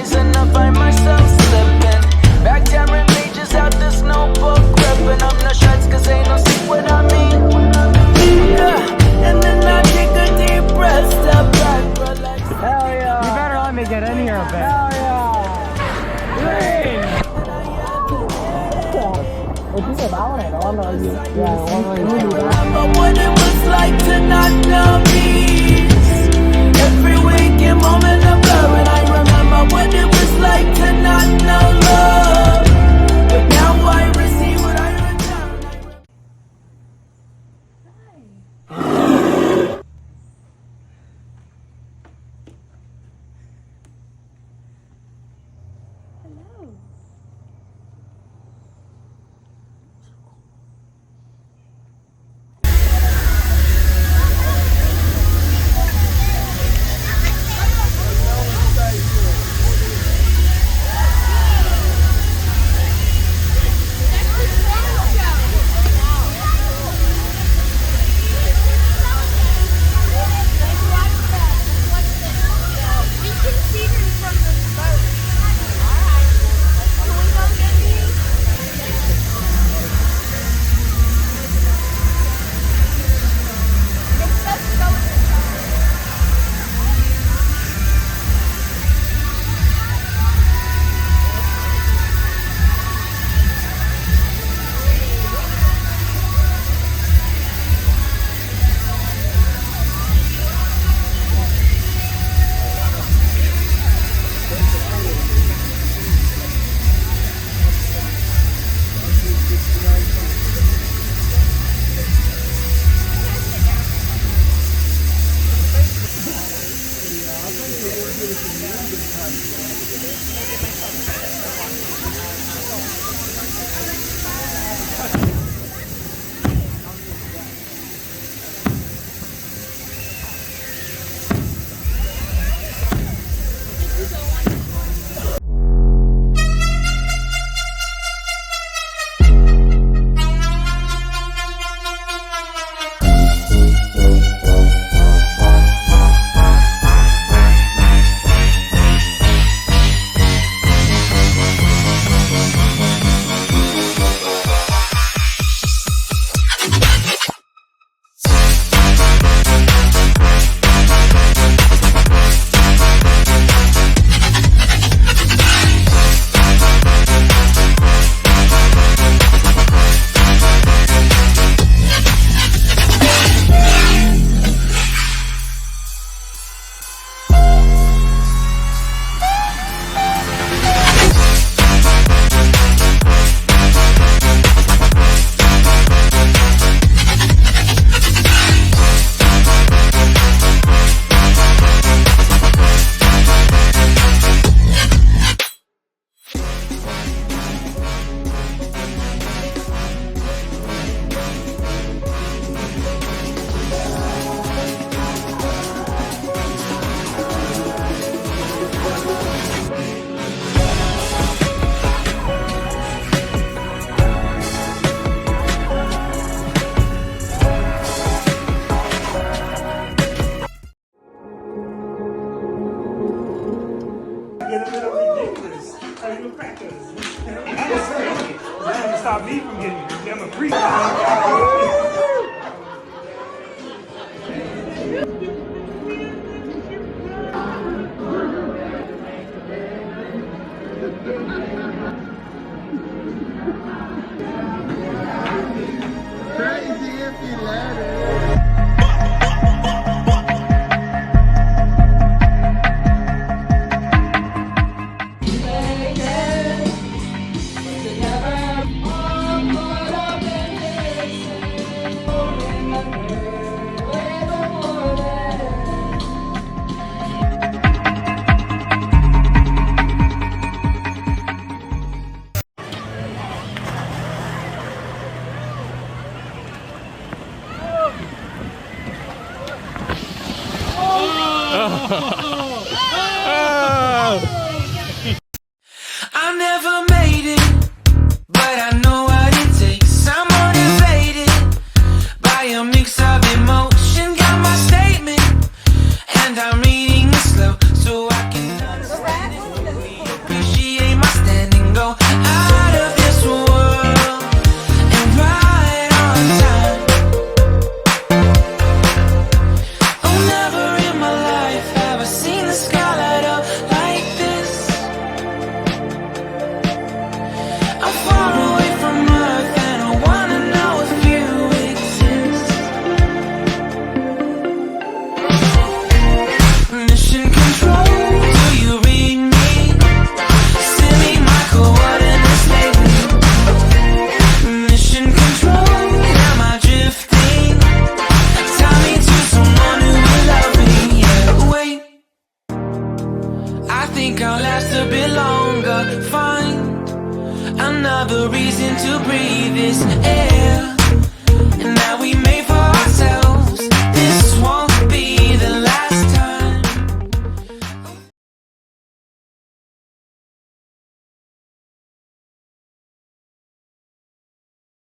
eyes and I find myself slipping. Back tearing pages out this notebook, gripping up no shots cause ain't no secret I mean. Yeah, and then I take a deep breath, step back, relax. Hell yeah. You better let me get in here a bit. Hell yeah. Hey. Remember what it was like to not know peace. Every waking moment of love, and I remember what it was like to not know love. But now I receive what I return. Hello. Get a little ridiculous. Are you crackers? That's crazy. That's gonna stop me from getting I'm a freak. Crazy if you let it. I never made it, but I know what it takes. I'm motivated by a mix of emotion. Got my statement, and I'm reading it slow so I can understand it. last a bit longer. Find another reason to breathe this air. And now